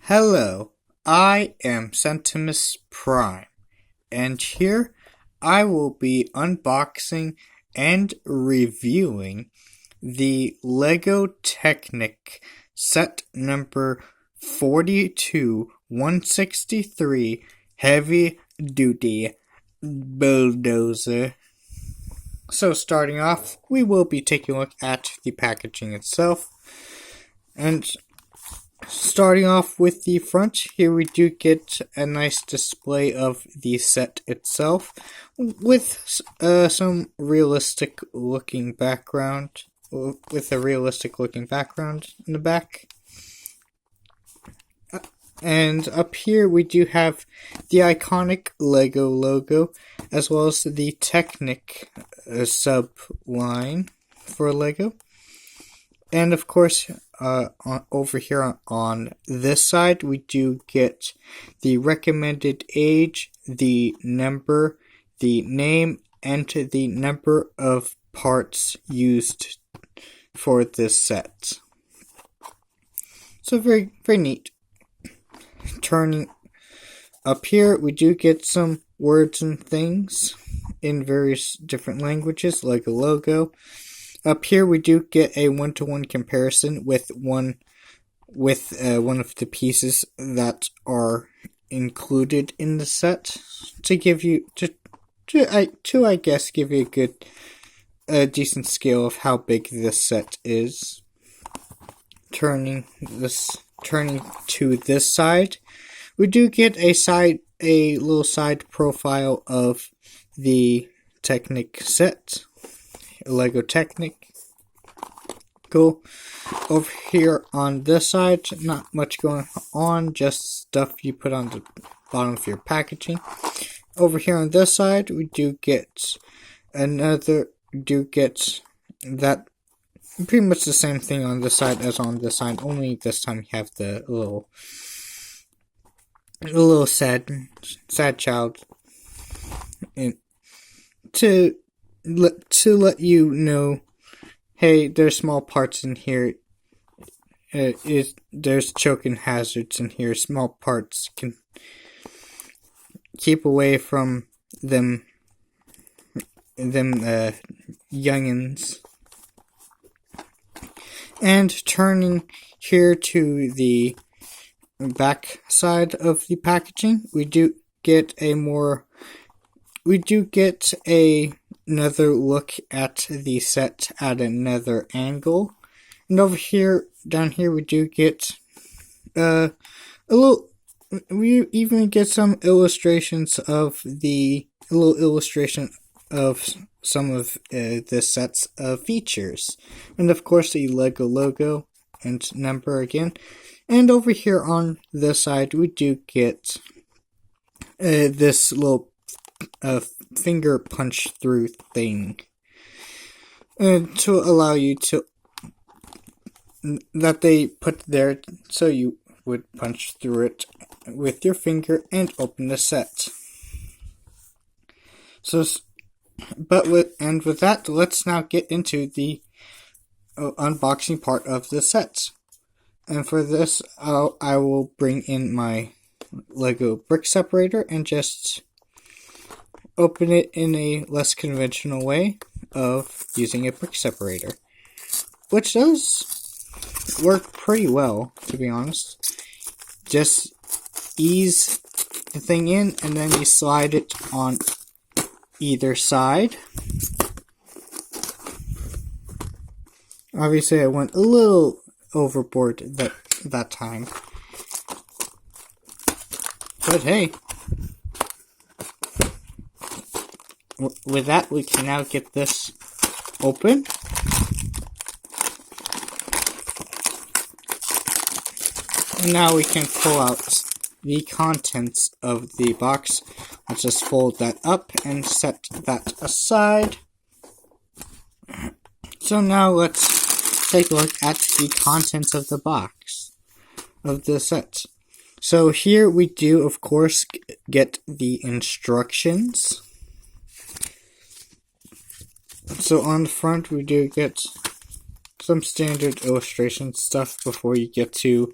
Hello, I am Centimus Prime, and here I will be unboxing and reviewing the LEGO Technic set number 42-163 Heavy Duty Bulldozer. So starting off, we will be taking a look at the packaging itself, and starting off with the front, here we do get a nice display of the set itself with some realistic looking background, in the back. And up here we do have the iconic LEGO logo, as well as the Technic sub-line for LEGO. And of course, over here on this side, we do get the recommended age, the number, the name, and the number of parts used for this set. So very, very neat. Turning up here, we do get some words and things in various different languages, like a logo. Up here, we do get a one-to-one comparison with one of the pieces that are included in the set to give you I guess give you a decent scale of how big this set is. Turning to this side, we do get a little side profile of the Technic set. LEGO Technic. Cool. Over here on this side, not much going on, just stuff you put on the bottom of your packaging. Over here on this side, we do get that pretty much the same thing on this side as on this side, only this time you have the little sad child to let you know, hey, there's small parts in here. There's choking hazards in here. Small parts can keep away from them youngins. And turning here to the back side of the packaging, we do get another look at the set at another angle. And over here, down here, we do get we even get some illustrations of some of the set's features. And of course, the LEGO logo and number again. And over here on this side, we do get this little finger punch through thing to allow you to that they put there so you would punch through it with your finger and open the set. So, with that, let's now get into the unboxing part of the set. And for this, I will bring in my LEGO brick separator and just open it in a less conventional way of using a brick separator, which does work pretty well, to be honest. Just ease the thing in, and then you slide it on either side. Obviously, I went a little overboard that time, but hey. With that, we can now get this open. And now we can pull out the contents of the box. Let's just fold that up and set that aside. So now let's take a look at the contents of the box, of the set. So here we do, of course, get the instructions. So on the front, we do get some standard illustration stuff before you get to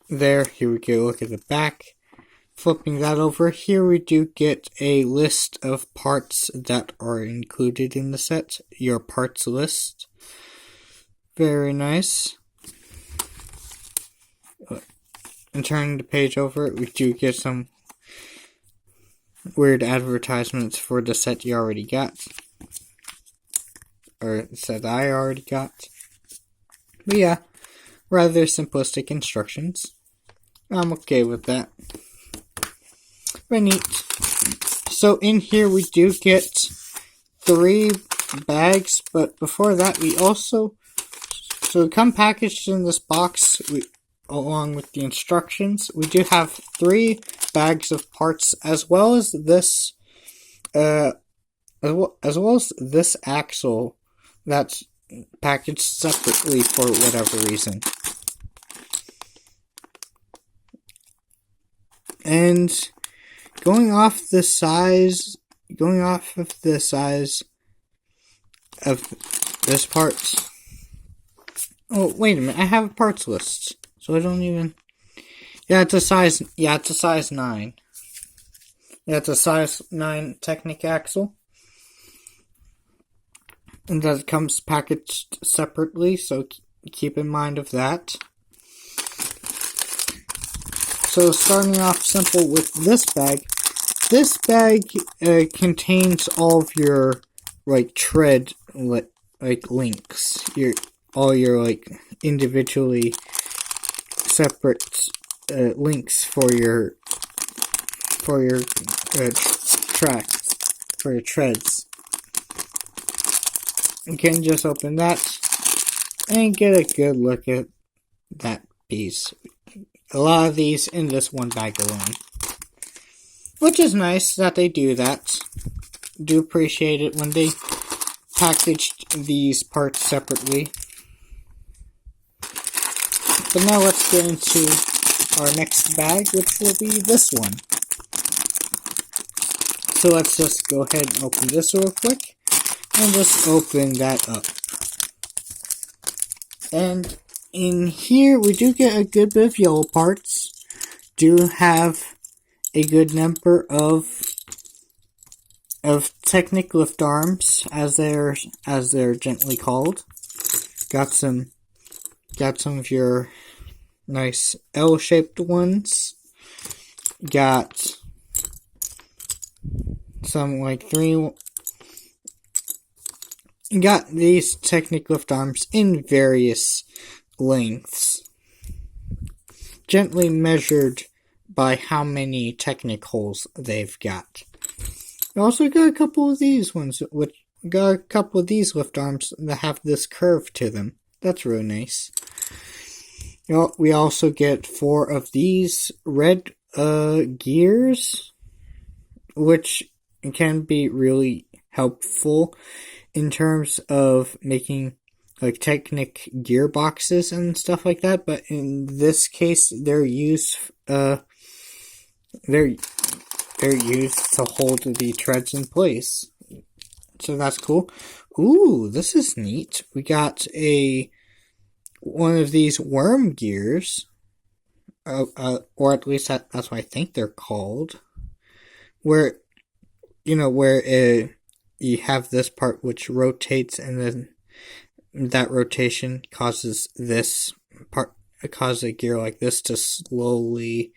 there. Here we go, look at the back. Flipping that over, here we do get a list of parts that are included in the set. Your parts list. Very nice. And turning the page over, we do get some weird advertisements for the set you already got. Or the set I already got. But yeah, rather simplistic instructions. I'm okay with that. Very neat. So in here we do get 3 bags, but before that we also, so come packaged in this box, along with the instructions, we do have 3 bags of parts, as well as this, as well as this axle that's packaged separately for whatever reason. And going off of the size of this part. Oh, wait a minute, I have a parts list. So I don't even, it's a size 9. Yeah, it's a size 9 Technic axle. And that comes packaged separately, so keep in mind of that. So starting off simple with this bag. This bag contains all of your tread links. All your individually separate links for your tracks, for your treads. You can just open that and get a good look at that piece. A lot of these in this one bag alone. Which is nice that they do that. Do appreciate it when they packaged these parts separately. But now let's get into our next bag, which will be this one. So let's just go ahead and open this real quick. And just open that up. And in here, we do get a good bit of yellow parts. Do have a good number of Technic lift arms, as they're gently called. Got some of your nice L-shaped ones. Got some 3. Got these Technic lift arms in various lengths, gently measured by how many Technic holes they've got. I also got a couple of these ones, got a couple of these lift arms that have this curve to them. That's really nice. We also get 4 of these red gears, which can be really helpful in terms of making Technic gearboxes and stuff like that, but in this case they're used to hold the treads in place. So that's cool. Ooh, this is neat. We got one of these worm gears, or at least that's what I think they're called, where you have this part which rotates, and then that rotation causes a gear like this to slowly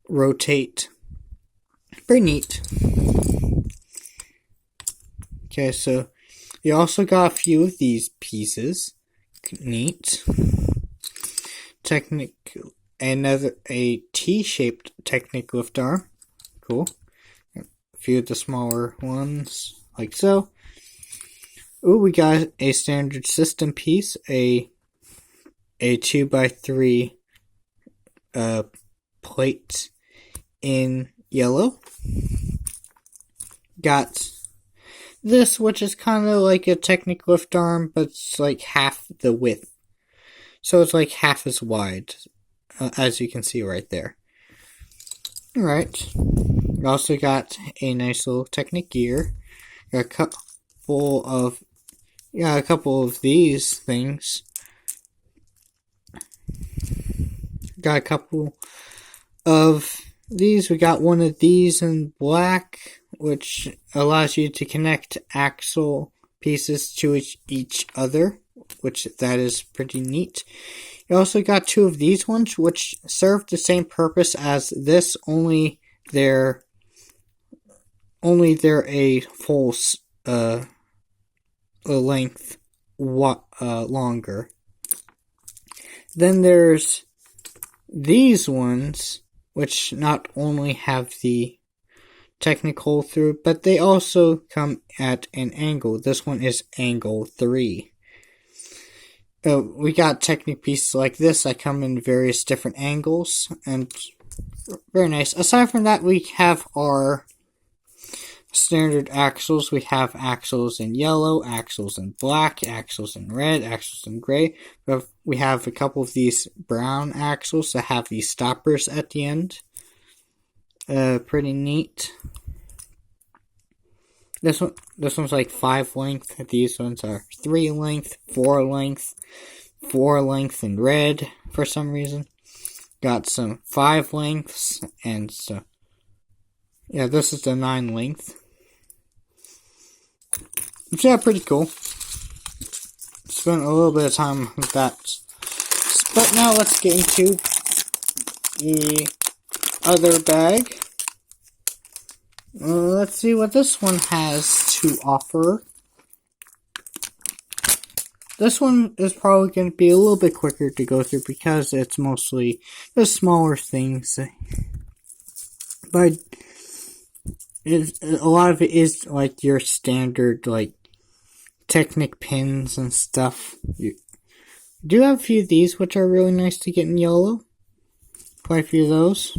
rotate. Pretty neat. Okay, so you also got a few of these pieces. Neat. A T-shaped Technic lift arm. Cool. A few of the smaller ones, like so. Ooh, we got a standard system piece, a 2x3 plate in yellow. Got this, which is kind of like a Technic lift arm, but it's half the width. So it's half as wide, as you can see right there. Alright. We also got a nice little Technic gear. Got a couple of these things. Got a couple of these. We got one of these in black, which allows you to connect axle pieces to each other, which that is pretty neat. You also got two of these ones, which serve the same purpose as this, only they're a full length longer. Then there's these ones, which not only have the Technic hole through, but they also come at an angle. This one is angle 3. We got Technic pieces like this that come in various different angles, and very nice. Aside from that, we have our standard axles. We have axles in yellow, axles in black, axles in red, axles in gray. We have a couple of these brown axles that have these stoppers at the end. Pretty neat. This one's like 5 length. These ones are 3 length, 4 length, 4 length in red for some reason. Got some 5 lengths, and so yeah, this is the 9 length. So yeah, pretty cool. Spent a little bit of time with that. But now let's get into the other bag. Let's see what this one has to offer. This one is probably going to be a little bit quicker to go through because it's mostly the smaller things. But a lot of it is like your standard like Technic pins and stuff. You do have a few of these which are really nice to get in yellow. Quite a few of those.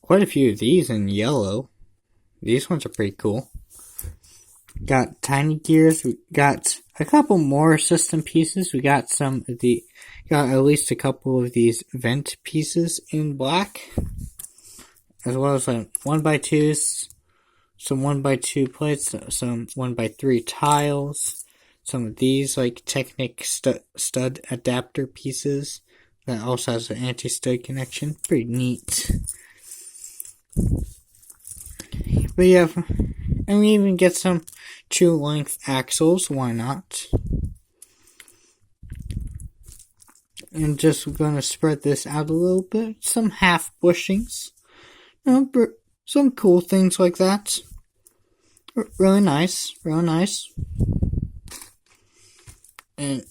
Quite a few of these in yellow. These ones are pretty cool. Got tiny gears. We got a couple more system pieces. We got got at least a couple of these vent pieces in black, as well as like 1x2s, some 1x2 plates, some 1x3 tiles, some of these like Technic stud adapter pieces that also has an anti-stud connection. Pretty neat. But yeah, and we even get some 2-length axles, why not? And just gonna spread this out a little bit. Some half bushings. Some cool things like that. Really nice, real nice. And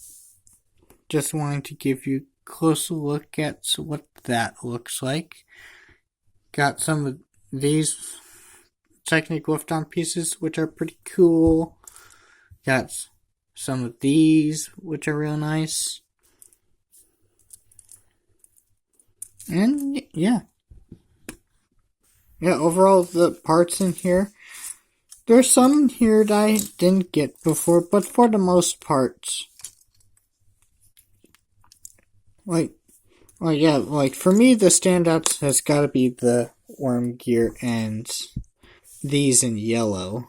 just wanting to give you a closer look at what that looks like. Got some of these Technic lift-on pieces, which are pretty cool. Got some of these, which are real nice. And yeah. Yeah, overall, the parts in here, there's some here that I didn't get before, but for the most part, like for me, the standouts has got to be the worm gear and these in yellow.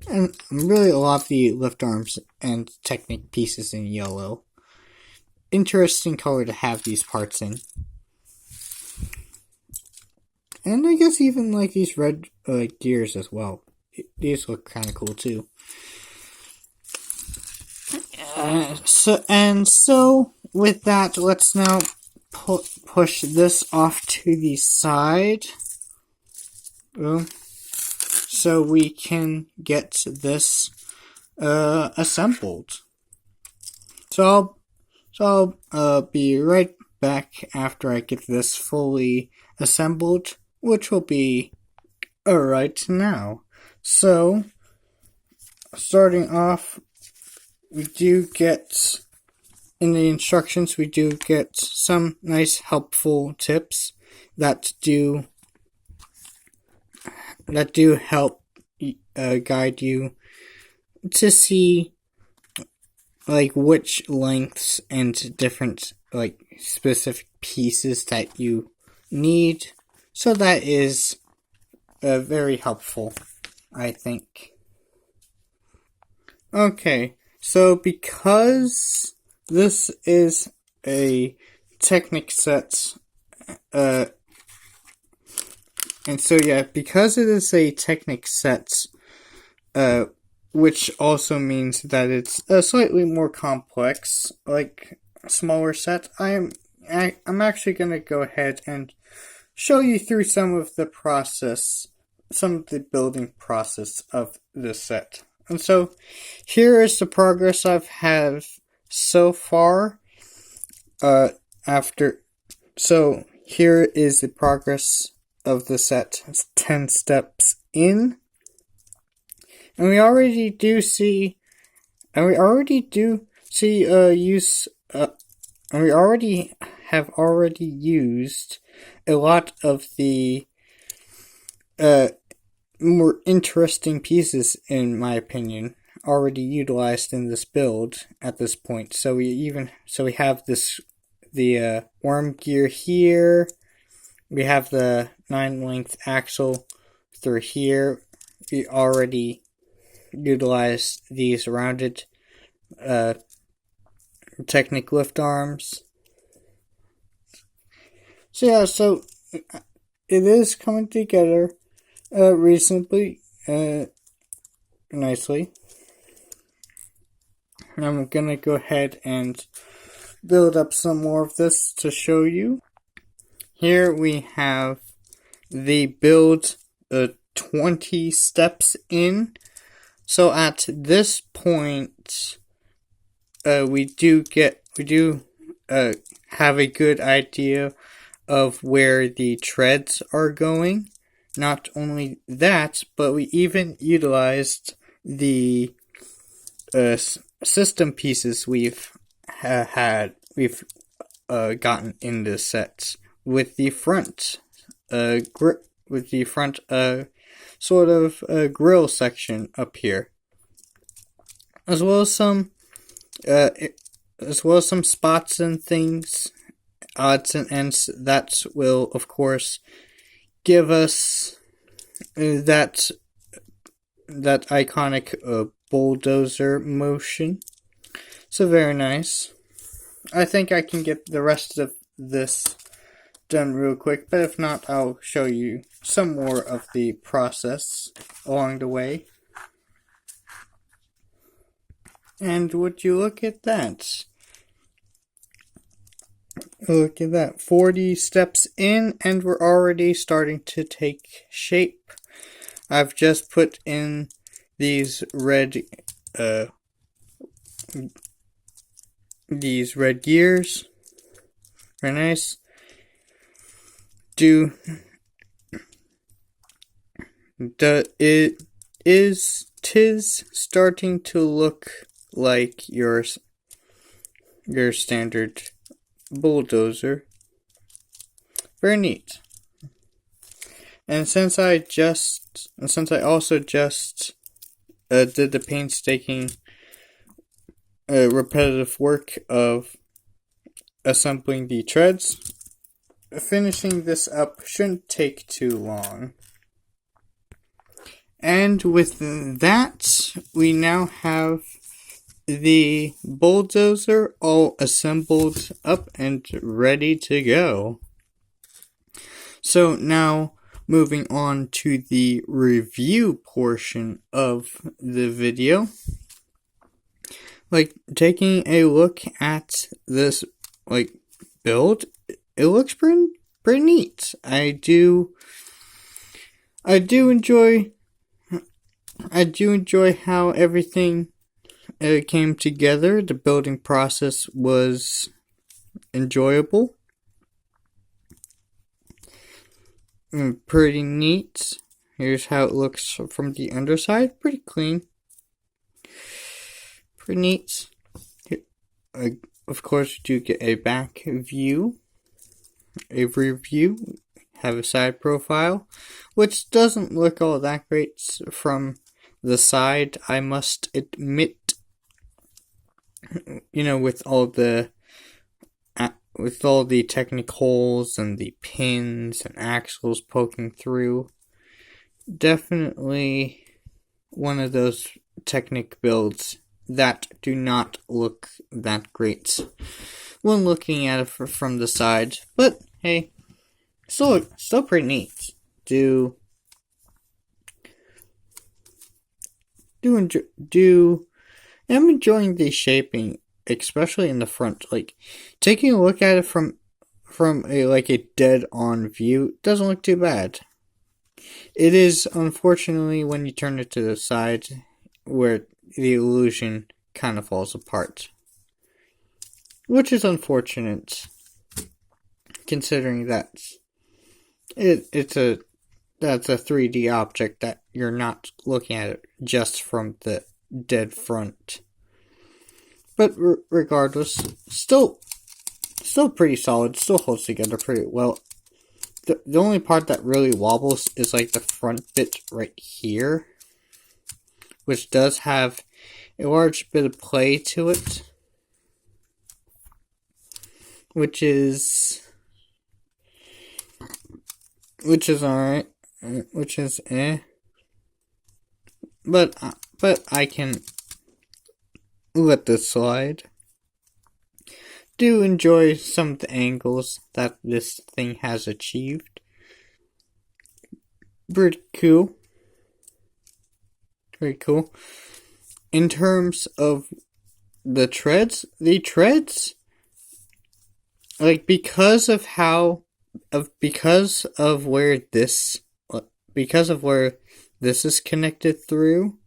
And really a lot of the lift arms and Technic pieces in yellow. Interesting color to have these parts in. And I guess even like these red gears as well. These look kind of cool too. So with that, let's now push this off to the side. So we can get this assembled. So I'll be right back after I get this fully assembled, which will be right now. So starting off, we do get in the instructions, we do get some nice helpful tips that do help guide you to see like which lengths and different like specific pieces that you need. So that is very helpful, I think. Okay, so because this is a Technic set, and so yeah, because it is a Technic set, which also means that it's slightly more complex, like a smaller set, I'm actually gonna go ahead and show you through some of the building process of this set. And so here is the progress I've had so far. So here is the progress of the set. It's 10 steps in. And we already have already used a lot of the more interesting pieces, in my opinion, already utilized in this build at this point. So we have the worm gear here. We have the 9-length axle through here. We already utilized these rounded Technic lift arms. So yeah, so it is coming together reasonably nicely. I'm gonna go ahead and build up some more of this to show you. Here we have the build 20 steps in. So at this point, we do have a good idea of where the treads are going. Not only that, but we even utilized the system pieces we've gotten in this set with the front sort of grill section up here, as well as some spots and things, odds and ends that will of course give us that iconic bulldozer motion. So very nice. I think I can get the rest of this done real quick, but if not, I'll show you some more of the process along the way. And would you look at that? Look at that, 40 steps in, and we're already starting to take shape. I've just put in these red gears. Very nice. Tis starting to look like your standard bulldozer. Very neat. And since I also just did the painstaking repetitive work of assembling the treads, finishing this up shouldn't take too long. And with that, we now have the bulldozer all assembled up and ready to go. So now, moving on to the review portion of the video. Taking a look at this build, it looks pretty neat. I do enjoy how everything came together. The building process was enjoyable. Pretty neat. Here's how it looks from the underside. Pretty clean. Pretty neat. Of course, you do get a back view, a rear view, have a side profile, which doesn't look all that great from the side, I must admit. With all the Technic holes and the pins and axles poking through. Definitely one of those Technic builds that do not look that great. when looking at it from the side. But hey, still pretty neat. I'm enjoying the shaping, especially in the front. Like taking a look at it from a dead on view doesn't look too bad. It is unfortunately when you turn it to the side where the illusion kind of falls apart, which is unfortunate considering that that's a 3D object that you're not looking at it just from the dead front. But regardless, still pretty solid, still holds together pretty well. The only part that really wobbles is like the front bit right here, which does have a large bit of play to it, which is alright, which is but I can let this slide. Do enjoy some of the angles that this thing has achieved. Pretty cool. Very cool. In terms of the treads, like because of where this is connected through,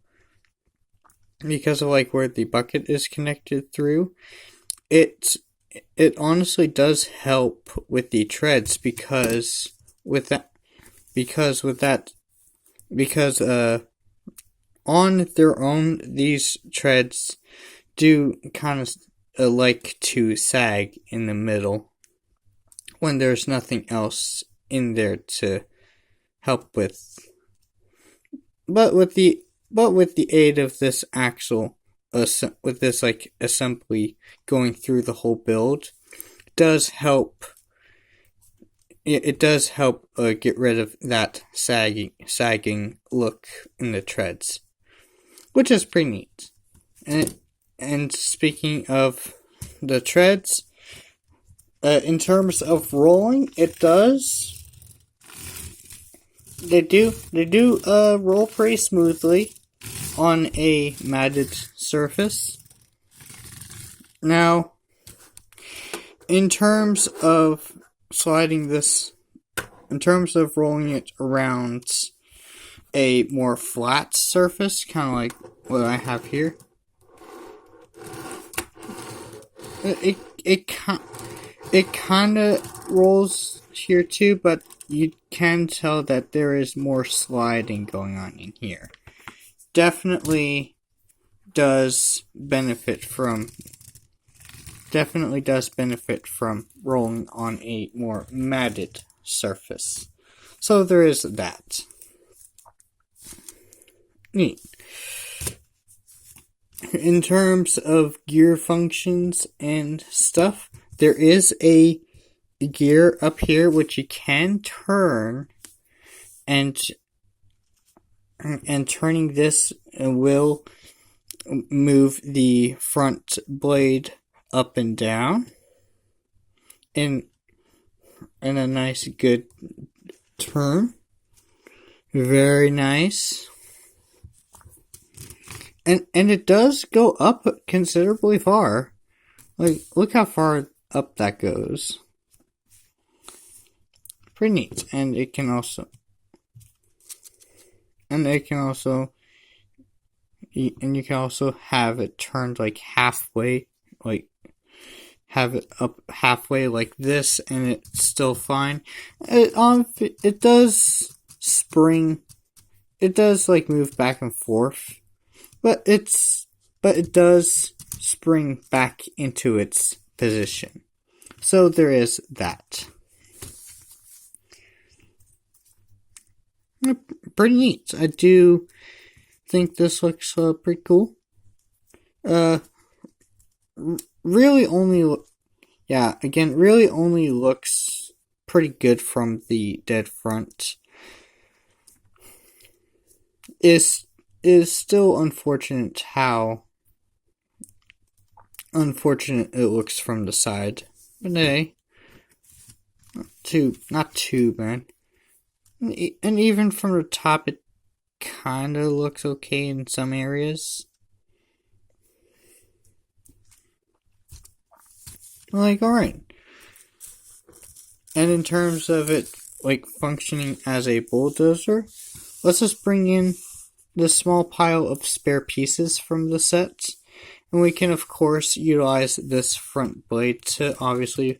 because of like where the bucket is connected through, it honestly does help with the treads because on their own these treads do kind of like to sag in the middle when there's nothing else in there to help with. But with the aid of this axle, with this like assembly going through the whole build, does help. It does help get rid of that sagging look in the treads, which is pretty neat. And speaking of the treads, in terms of rolling, it does. They do roll pretty smoothly on a matted surface. Now, in terms of rolling it around a more flat surface, kind of like what I have here, it kind of rolls here too, but you can tell that there is more sliding going on in here. Definitely does benefit from rolling on a more matted surface. So there is that. Neat. In terms of gear functions and stuff, there is a gear up here which you can turn, and turning this will move the front blade up and down in a nice good turn. Very nice. And it does go up considerably far. Like, look how far up that goes. Pretty neat. And you can also have it turned like halfway, like have it up halfway like this, and it's still fine. It does spring. It does like move back and forth, but it does spring back into its position. So there is that. Pretty neat. I do think this looks pretty cool. Really only looks pretty good from the dead front. Is still unfortunate how unfortunate it looks from the side. But hey, not too bad. And even from the top, it kind of looks okay in some areas. Alright. And in terms of it, functioning as a bulldozer, let's just bring in this small pile of spare pieces from the set. And we can, of course, utilize this front blade to obviously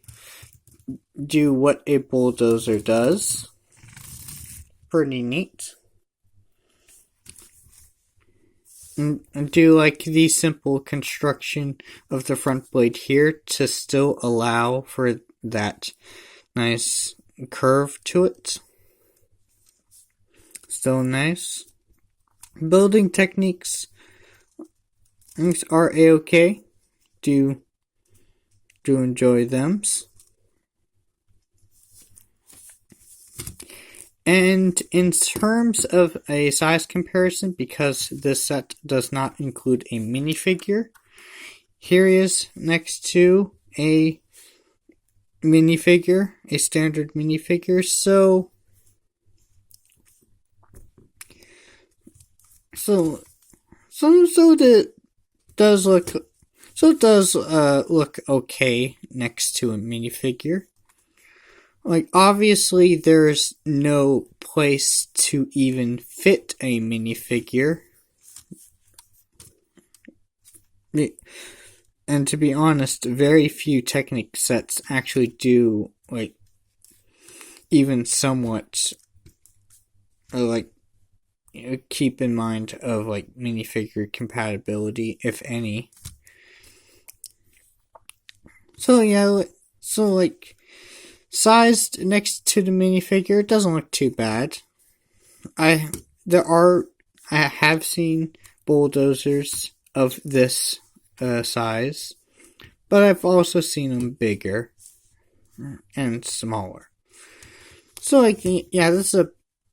do what a bulldozer does. Pretty neat. And do the simple construction of the front blade here to still allow for that nice curve to it. Still nice. Building techniques are a-okay. Do enjoy them. And in terms of a size comparison, because this set does not include a minifigure, here is next to a minifigure, a standard minifigure. So it does look okay next to a minifigure. Obviously, there's no place to even fit a minifigure. And to be honest, very few Technic sets actually do, even somewhat, keep in mind of, minifigure compatibility, if any. Sized next to the minifigure, it doesn't look too bad. I have seen bulldozers of this size, but I've also seen them bigger and smaller. So this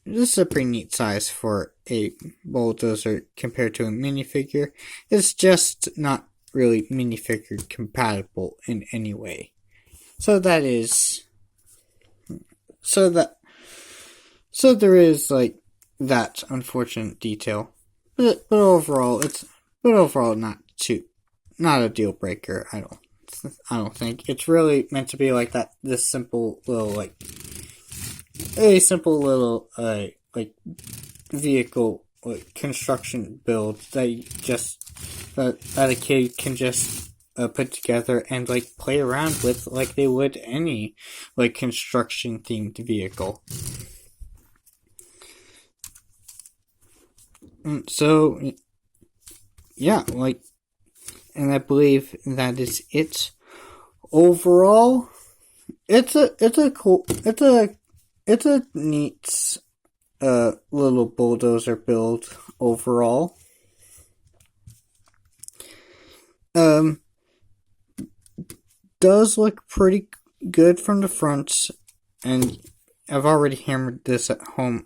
is a pretty neat size for a bulldozer compared to a minifigure. It's just not really minifigure compatible in any way. So there is that unfortunate detail, but overall not a deal breaker. I don't think it's really meant to be like that. This simple little vehicle construction build that a kid can just put together and play around with like they would any construction themed vehicle. So yeah, and I believe that is it. Overall, it's a neat little bulldozer build overall. Does look pretty good from the front, and I've already hammered this at home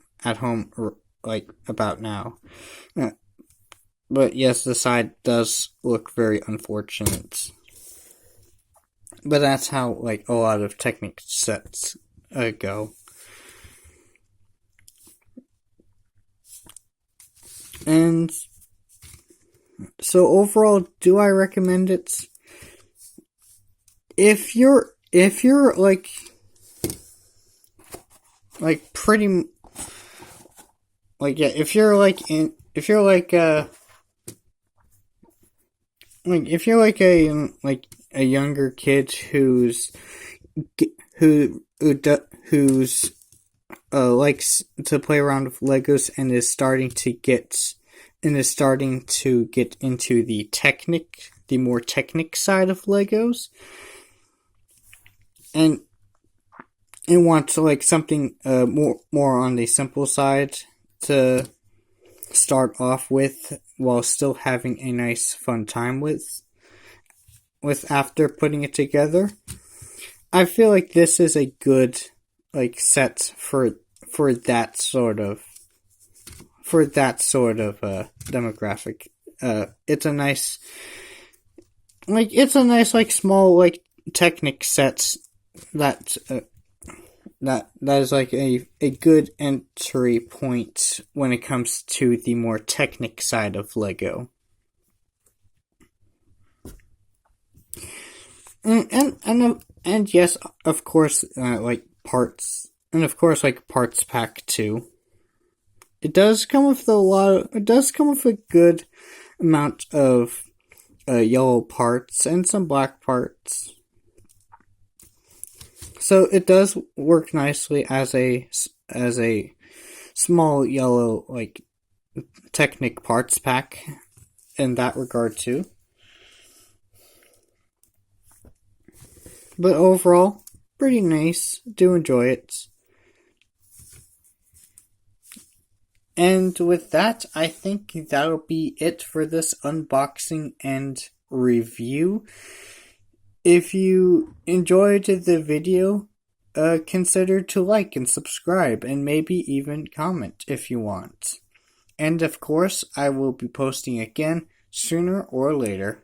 about now. But yes, the side does look very unfortunate. But that's how a lot of Technic sets go. And so overall, do I recommend it? If you're pretty if you're a younger kid who's likes to play around with Legos and is starting to get into the more Technic side of Legos, and wants something more on the simple side to start off with, while still having a nice fun time with after putting it together. I feel like this is a good set for that sort of demographic. It's a nice like it's a nice like small like Technic sets that that is like a good entry point when it comes to the more Technic side of Lego. And yes, of course, like parts, and of course, like parts pack too. It does come with it does come with a good amount of yellow parts and some black parts. So it does work nicely as a small yellow like Technic parts pack in that regard too. But overall, pretty nice. Do enjoy it. And with that, I think that'll be it for this unboxing and review. If you enjoyed the video, consider to like and subscribe and maybe even comment if you want. And of course, I will be posting again sooner or later.